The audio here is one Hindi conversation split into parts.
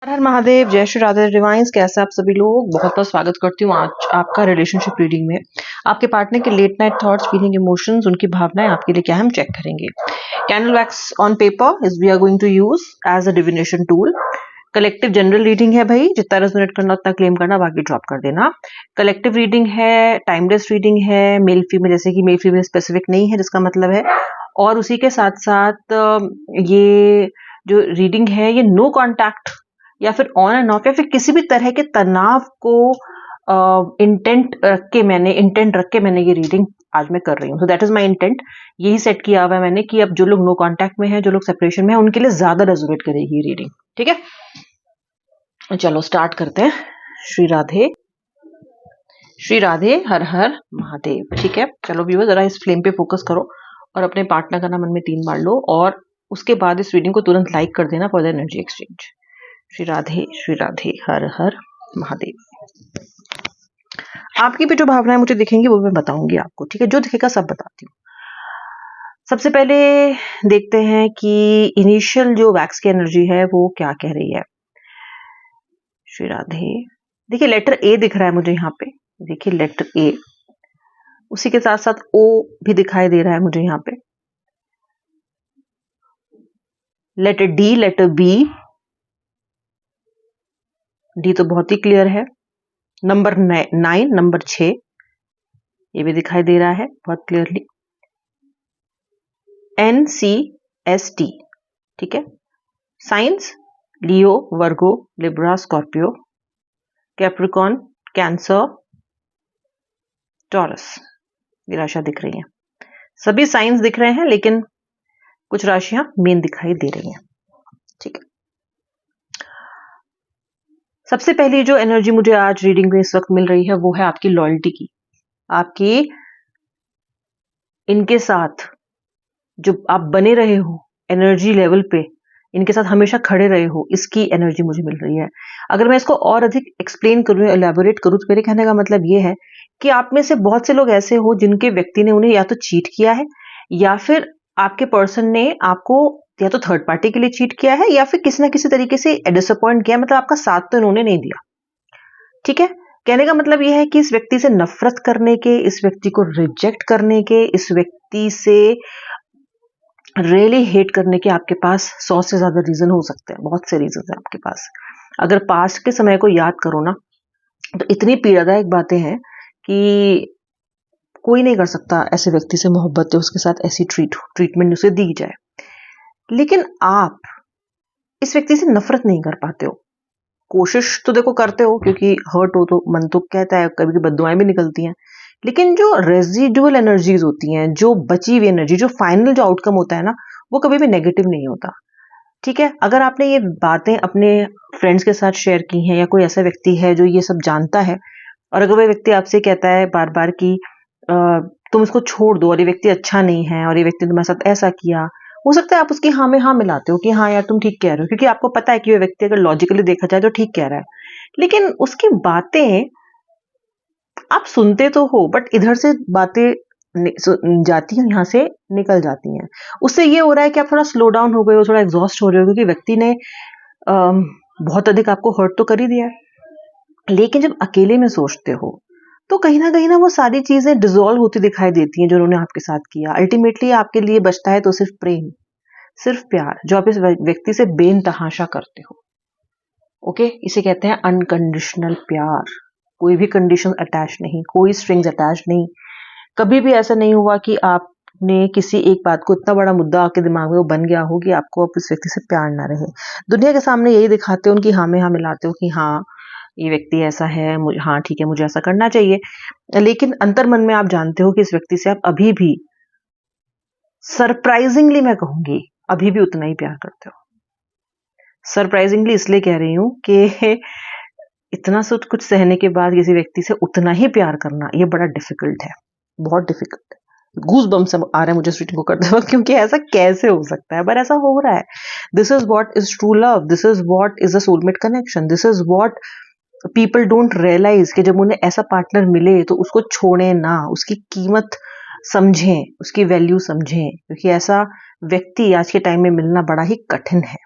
हर महादेव, जय श्री राधे डिवाइन्स। कैसे आप सभी लोग? बहुत बहुत स्वागत करती हूँ आज आपका रिलेशनशिप रीडिंग में। आपके पार्टनर के late night thoughts, feeling, emotions, उनकी भावनाएं आपके लिए क्या है, हम चेक करेंगे। Candle wax on paper is we are going to use as a divination tool. Collective general reading है भाई, जितना रेजोनेट करना उतना क्लेम करना, बाकी ड्रॉप कर देना। कलेक्टिव रीडिंग है, टाइमलेस रीडिंग है, मेल फीमेल, जैसे कि मेल फीमेल स्पेसिफिक नहीं है, जिसका मतलब है। और उसी के साथ साथ ये जो रीडिंग है ये नो कॉन्टैक्ट या फिर ऑन एंड ऑफ या फिर किसी भी तरह के तनाव को इंटेंट रख के मैंने ये रीडिंग आज मैं कर रही हूँ। So that is my intent. यही सेट किया हुआ है मैंने कि अब जो लोग नो कांटेक्ट में हैं, जो लोग सेपरेशन में हैं, उनके लिए ज्यादा रेजोनेट करेगी ये रीडिंग। ठीक है, चलो स्टार्ट करते हैं। श्री राधे, श्री राधे, हर हर महादेव। ठीक है, चलो व्यूअर्स, जरा इस फ्लेम पे फोकस करो और अपने पार्टनर का नाम मन में 3 बार लो और उसके बाद इस रीडिंग को तुरंत लाइक कर देना for the energy exchange. Shri Radhe, हर हर महादेव। आपकी भी जो भावनाएं मुझे दिखेंगी वो मैं बताऊंगी आपको। ठीक है, जो दिखेगा सब बताती हूँ। सबसे पहले देखते हैं कि इनिशियल जो वैक्स की एनर्जी है वो क्या कह रही है। श्री राधे, देखिए लेटर ए दिख रहा है मुझे यहाँ पे। देखिए लेटर ए, उसी के साथ साथ ओ भी दिखाई दे रहा है मुझे यहाँ पे। Letter D, letter B, D तो बहुत ही क्लियर है। नंबर 9, नंबर 6, ये भी दिखाई दे रहा है बहुत क्लियरली। NCST, ठीक है। Signs Leo, Virgo, Libra, Scorpio, Capricorn, cancer, Taurus, ये राशियां दिख रही हैं। सभी साइंस दिख रहे हैं लेकिन कुछ राशियां मेन दिखाई दे रही हैं। ठीक है, सबसे पहली जो एनर्जी मुझे आज रीडिंग में इस वक्त मिल रही है वो है आपकी लॉयल्टी की। आपकी इनके साथ जो आप बने रहे हो एनर्जी लेवल पे, इनके साथ हमेशा खड़े रहे हो, इसकी एनर्जी मुझे मिल रही है। अगर मैं इसको और अधिक एक्सप्लेन करूं, एलैबोरेट करूं, तो मेरे कहने का मतलब ये है कि आप में से बहुत से लोग ऐसे हो जिनके व्यक्ति ने उन्हें या तो चीट किया है या फिर आपके पर्सन ने आपको या तो थर्ड पार्टी के लिए चीट किया है या फिर किसी ना किसी तरीके से डिसअपॉइंट किया, मतलब आपका साथ तो इन्होंने नहीं दिया। ठीक है, कहने का मतलब यह है कि इस व्यक्ति से नफरत करने के, इस व्यक्ति को रिजेक्ट करने के, इस व्यक्ति से रियली हेट करने के आपके पास 100 से ज्यादा रीजन हो सकते हैं। बहुत से रीजन है आपके पास। अगर पास्ट के समय को याद करो ना, तो इतनी पीड़ादायक बातें हैं कि कोई नहीं कर सकता ऐसे व्यक्ति से मोहब्बत, उसके साथ ऐसी ट्रीटमेंट उसे दी जाए। लेकिन आप इस व्यक्ति से नफरत नहीं कर पाते हो। कोशिश तो देखो करते हो, क्योंकि हर्ट हो तो मन तो कहता है, कभी कभी बद्दुआएं भी निकलती हैं। लेकिन जो रेजिडुअल एनर्जीज होती हैं, जो बची हुई एनर्जी, जो फाइनल जो आउटकम होता है ना, वो कभी भी नेगेटिव नहीं होता। ठीक है, अगर आपने ये बातें अपने फ्रेंड्स के साथ शेयर की हैं या कोई ऐसा व्यक्ति है जो ये सब जानता है, और अगर वो व्यक्ति आपसे कहता है बार बार कि तुम इसको छोड़ दो और ये व्यक्ति अच्छा नहीं है और ये व्यक्ति ने तुम्हारे साथ ऐसा किया, हो सकता है आप उसकी हाँ में हाँ मिलाते हो कि हाँ यार तुम ठीक कह रहे हो, क्योंकि आपको पता है कि वो व्यक्ति अगर लॉजिकली देखा जाए तो ठीक कह रहा है। लेकिन उसकी बातें आप सुनते तो हो, बट इधर से बातें जाती हैं, यहाँ से निकल जाती हैं। उससे ये हो रहा है कि आप थोड़ा स्लो डाउन हो गए हो, थोड़ा एग्जॉस्ट हो रहे हो, क्योंकि व्यक्ति ने बहुत अधिक आपको हर्ट तो कर ही दिया है। लेकिन जब अकेले में सोचते हो तो कहीं ना वो सारी चीजें डिसॉल्व होती दिखाई देती हैं जो उन्होंने आपके साथ किया। अल्टीमेटली आपके लिए बचता है तो सिर्फ प्रेम, सिर्फ प्यार, जो आप इस व्यक्ति से बेनतहाशा करते हो। ओके, इसे कहते हैं अनकंडीशनल प्यार। कोई भी कंडीशन अटैच नहीं, कोई स्ट्रिंग्स अटैच नहीं। कभी भी ऐसा नहीं हुआ कि आपने किसी एक बात को इतना बड़ा मुद्दा आपके दिमाग में वो बन गया हो कि आपको अब इस व्यक्ति से प्यार ना रहे। दुनिया के सामने यही दिखाते हो, उनकी हाँ में हाँ मिलाते हो कि हाँ ये व्यक्ति ऐसा है, हाँ ठीक है मुझे ऐसा करना चाहिए। लेकिन अंतर मन में आप जानते हो कि इस व्यक्ति से आप अभी भी, सरप्राइजिंगली मैं कहूंगी, अभी भी उतना ही प्यार करते हो। सरप्राइजिंगली इसलिए कह रही हूं कि इतना सब कुछ सहने के बाद किसी व्यक्ति से उतना ही प्यार करना, ये बड़ा डिफिकल्ट है, बहुत डिफिकल्ट है। गूज बम्स आ रहे हैं मुझे रीडिंग को करते वक्त, क्योंकि ऐसा कैसे हो सकता है, पर ऐसा हो रहा है। This is what is true love, this is what is a soulmate connection, this is what people don't realise कि जब उन्हें ऐसा पार्टनर मिले तो उसको छोड़े ना, उसकी कीमत समझें, उसकी वैल्यू समझें, क्योंकि ऐसा व्यक्ति आज के टाइम में मिलना बड़ा ही कठिन है।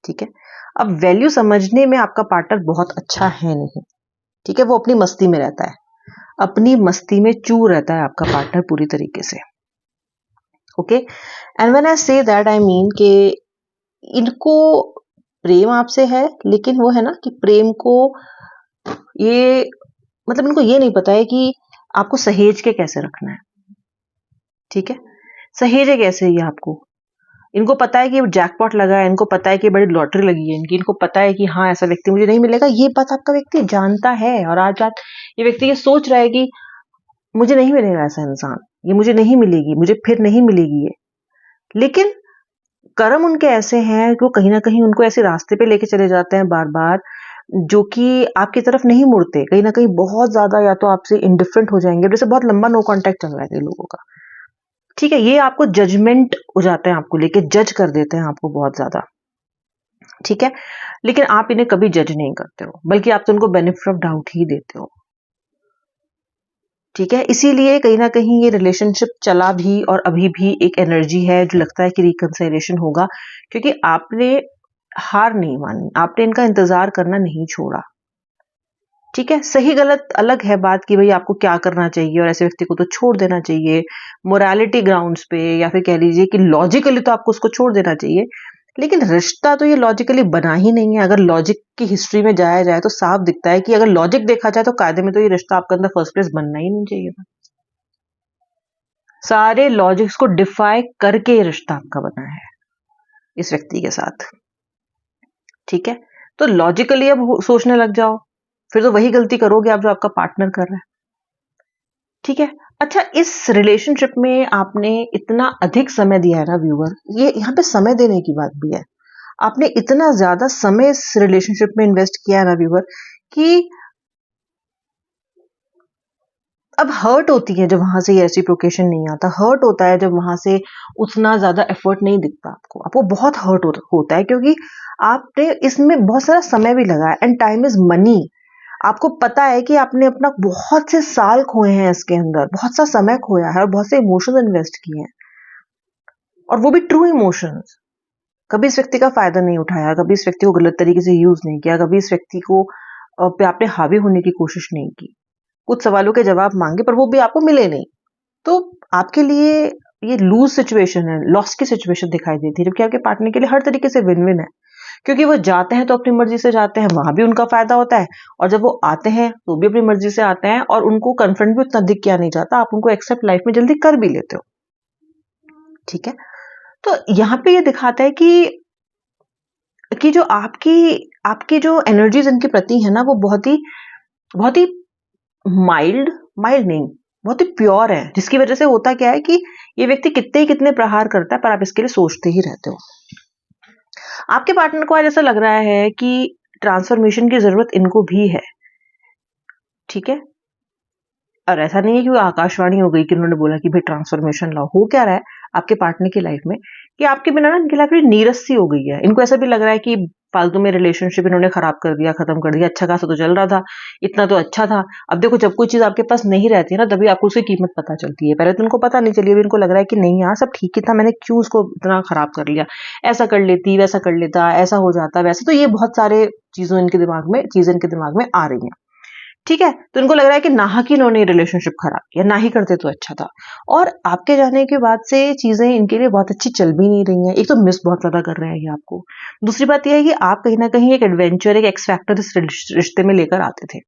ठीक है, अब वैल्यू समझने में आपका पार्टनर बहुत अच्छा है नहीं, ठीक है, वो अपनी मस्ती में रहता है, अपनी मस्ती में चूर रहता है आपका पार्टनर पूरी तरीके से। Okay, and when I say that I mean कि इनको प्रेम आपसे है, लेकिन वो है ना कि प्रेम को ये मतलब इनको ये नहीं पता है कि आपको सहेज के कैसे रखना है, ठीक है, सहेजे कैसे ये आपको। इनको पता है कि जैकपॉट लगा है, इनको पता है कि बड़ी लॉटरी लगी है इनकी, इनको पता है कि हाँ ऐसा व्यक्ति मुझे नहीं मिलेगा, ये बात आपका व्यक्ति जानता है। और आज रात ये व्यक्ति ये सोच रहा है कि मुझे नहीं मिलेगा ऐसा इंसान, ये मुझे नहीं मिलेगी, मुझे फिर नहीं मिलेगी ये। लेकिन कर्म उनके ऐसे हैं कि वो कहीं ना कहीं उनको ऐसे रास्ते पे लेके चले जाते हैं बार बार, जो कि आपकी तरफ नहीं मुड़ते, कहीं ना कहीं बहुत ज्यादा या तो आपसे इंडिफरेंट हो जाएंगे। जैसे बहुत लंबा नो कांटेक्ट चल रहा है कई लोगों का, ठीक है, ये आपको जजमेंट हो जाते हैं, आपको लेके जज कर देते हैं आपको बहुत ज्यादा, ठीक है, लेकिन आप इन्हें कभी जज नहीं करते हो, बल्कि आप तो उनको बेनिफिट ऑफ डाउट ही देते हो, ठीक है। इसीलिए कहीं ना कहीं ये रिलेशनशिप चला भी और अभी भी एक एनर्जी है जो लगता है कि रिकंसिलिएशन होगा, क्योंकि आपने हार नहीं मानी, आपने इनका इंतजार करना नहीं छोड़ा, ठीक है। सही गलत अलग है बात कि भाई आपको क्या करना चाहिए, और ऐसे व्यक्ति को तो छोड़ देना चाहिए मोरालिटी ग्राउंड्स पे, या फिर कह लीजिए कि लॉजिकली तो आपको उसको छोड़ देना चाहिए। लेकिन रिश्ता तो ये लॉजिकली बना ही नहीं है। अगर लॉजिक की हिस्ट्री में जाया जाए तो साफ दिखता है कि अगर लॉजिक देखा जाए तो कायदे में तो ये रिश्ता आपके अंदर फर्स्ट प्लेस बनना ही नहीं चाहिए था। सारे लॉजिक्स को डिफाई करके ये रिश्ता आपका बना है इस व्यक्ति के साथ, ठीक है। तो लॉजिकली अब सोचने लग जाओ, फिर तो वही गलती करोगे आप जो आपका पार्टनर कर रहा है, ठीक है। अच्छा, इस रिलेशनशिप में आपने इतना अधिक समय दिया है ना व्यूअर, ये यहाँ पे समय देने की बात भी है। आपने इतना ज्यादा समय इस रिलेशनशिप में इन्वेस्ट किया है ना व्यूअर, कि अब हर्ट होती है जब वहां से ये रेसिप्रोकेशन नहीं आता, हर्ट होता है जब वहां से उतना ज्यादा एफर्ट नहीं दिखता आपको बहुत हर्ट होता है, क्योंकि आपने इसमें बहुत सारा समय भी लगाया, एंड टाइम इज मनी। आपको पता है कि आपने अपना बहुत से साल खोए हैं इसके अंदर, बहुत सा समय खोया है और बहुत से इमोशंस इन्वेस्ट किए हैं, और वो भी ट्रू इमोशंस। कभी इस व्यक्ति का फायदा नहीं उठाया, कभी इस व्यक्ति को गलत तरीके से यूज नहीं किया, कभी इस व्यक्ति को पे आपने हावी होने की कोशिश नहीं की, कुछ सवालों के जवाब मांगे पर वो भी आपको मिले नहीं। तो आपके लिए ये लूज सिचुएशन है, लॉस की सिचुएशन दिखाई देती है, जबकि आपके पार्टनर के लिए हर तरीके से विन विन है, क्योंकि वो जाते हैं तो अपनी मर्जी से जाते हैं, वहां भी उनका फायदा होता है, और जब वो आते हैं तो भी अपनी मर्जी से आते हैं, और उनको कन्फ्रंट भी उतना दिख किया नहीं जाता, आप उनको एक्सेप्ट लाइफ में जल्दी कर भी लेते हो, ठीक है। तो यहाँ पे ये दिखाता है कि जो आपकी आपकी जो एनर्जीज इनके प्रति है ना, वो बहुत ही माइल्ड माइल्ड नहीं, बहुत ही प्योर है, जिसकी वजह से होता क्या है कि ये व्यक्ति कितने ही कितने प्रहार करता है पर आप इसके लिए सोचते ही रहते हो। आपके पार्टनर को आज ऐसा लग रहा है कि ट्रांसफॉर्मेशन की जरूरत इनको भी है, ठीक है। और ऐसा नहीं है कि वो आकाशवाणी हो गई कि उन्होंने बोला कि भाई ट्रांसफॉर्मेशन लाओ। हो क्या रहा है आपके पार्टनर की लाइफ में कि आपके बिना ना इनकी लाइफ नीरस सी हो गई है। इनको ऐसा भी लग रहा है कि फालतू में रिलेशनशिप इन्होंने खराब कर दिया, खत्म कर दिया, अच्छा खासा तो चल रहा था, इतना तो अच्छा था। अब देखो, जब कोई चीज आपके पास नहीं रहती है ना, तभी आपको उसकी कीमत पता चलती है। पहले तो उनको पता नहीं चली, अभी इनको लग रहा है कि नहीं यार सब ठीक ही था, मैंने क्यों उसको इतना खराब कर लिया, ऐसा कर लेती, वैसा कर लेता, ऐसा हो जाता, वैसे। तो ये बहुत सारे चीजें इनके दिमाग में आ रही हैं, ठीक है। तो इनको लग रहा है कि नाहक ही इन्होंने रिलेशनशिप खराब किया, ना ही करते तो अच्छा था। और आपके जाने के बाद से चीजें इनके लिए बहुत अच्छी चल भी नहीं रही हैं। एक तो मिस बहुत ज्यादा कर रहे हैं ये आपको, दूसरी बात यह है कि आप कहीं ना कहीं एक एडवेंचर, एक एक्स फैक्टर इस रिश्ते में लेकर आते थे,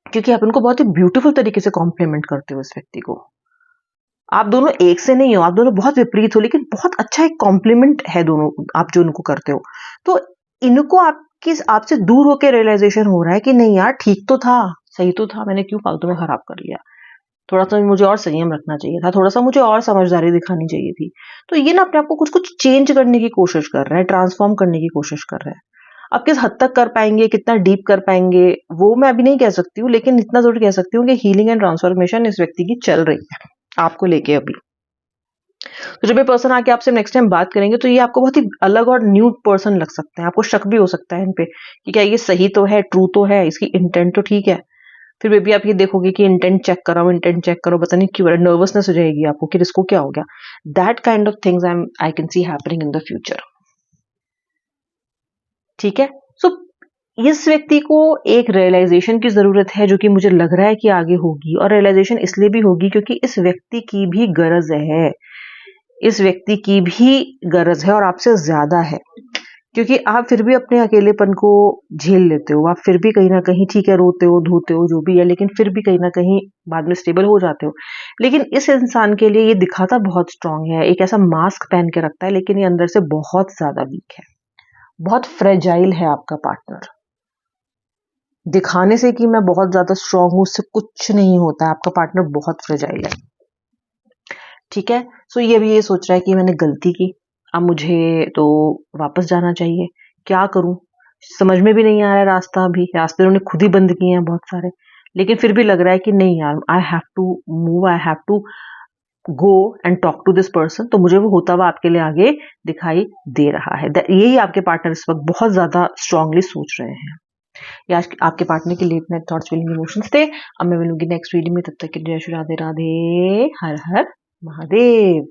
क्योंकि आप उनको बहुत ही ब्यूटीफुल तरीके से कॉम्प्लीमेंट करते हो इस व्यक्ति को। आप दोनों एक से नहीं हो, आप दोनों बहुत विपरीत हो, लेकिन बहुत अच्छा एक कॉम्प्लीमेंट है दोनों आप जो उनको करते हो। तो इनको आपसे दूर होकर रियलाइजेशन हो रहा है कि नहीं यार ठीक तो था, सही तो था, मैंने क्यों फालतू में खराब कर लिया, थोड़ा सा मुझे और संयम रखना चाहिए था, थोड़ा सा मुझे और समझदारी दिखानी चाहिए थी। तो ये ना अपने आप को कुछ कुछ चेंज करने की कोशिश कर रहे हैं, ट्रांसफॉर्म करने की कोशिश कर रहे हैं। अब किस हद तक कर पाएंगे, कितना डीप कर पाएंगे, वो मैं अभी नहीं कह सकती हूँ, लेकिन इतना जरूर कह सकती हूँ कि हीलिंग एंड ट्रांसफॉर्मेशन इस व्यक्ति की चल रही है आपको लेके अभी। तो जब ये पर्सन आके आपसे नेक्स्ट टाइम बात करेंगे तो ये आपको बहुत ही अलग और न्यू पर्सन लग सकते हैं। आपको शक भी हो सकता है इन पे कि क्या ये सही तो है, ट्रू तो है, इसकी इंटेंट तो ठीक है। फिर मे बी आप ये देखोगे कि इंटेंट चेक करो, पता नहीं क्यों नर्वसनेस हो जाएगी आपको कि इसको क्या हो गया। That kind of things I can see happening in the future. ठीक है। सो इस व्यक्ति को एक रियलाइजेशन की जरूरत है, जो कि मुझे लग रहा है कि आगे होगी, और रियलाइजेशन इसलिए भी होगी क्योंकि इस व्यक्ति की भी गरज है, इस व्यक्ति की भी गरज है और आपसे ज्यादा है, क्योंकि आप फिर भी अपने अकेलेपन को झेल लेते हो, आप फिर भी कहीं ना कहीं ठीक है, रोते हो धोते हो जो भी है, लेकिन फिर भी कहीं ना कहीं बाद में स्टेबल हो जाते हो। लेकिन इस इंसान के लिए ये दिखाता बहुत स्ट्रांग है, एक ऐसा मास्क पहन के रखता है, लेकिन ये अंदर से बहुत ज्यादा वीक है, बहुत फ्रेजाइल है आपका पार्टनर। दिखाने से कि मैं बहुत ज्यादा स्ट्रांग हूं, उससे कुछ नहीं होता है, आपका पार्टनर बहुत फ्रेजाइल है। ठीक है। सो ये भी ये सोच रहा है कि मैंने गलती की, अब मुझे तो वापस जाना चाहिए, क्या करूं, समझ में भी नहीं आ रहा है रास्ता, अभी रास्ते उन्होंने खुद ही बंद किए हैं बहुत सारे, लेकिन फिर भी लग रहा है कि नहीं यार, I have to move, I have to go and talk to this person. तो मुझे वो होता हुआ आपके लिए आगे दिखाई दे रहा है। यही आपके पार्टनर इस वक्त बहुत ज्यादा स्ट्रांगली सोच रहे हैं। ये आज आपके पार्टनर के late night thoughts, feeling, emotions थे। अब मैं मिलूंगी नेक्स्ट वीडियो में, तब तक के लिए राधे राधे, हर हर महादेव।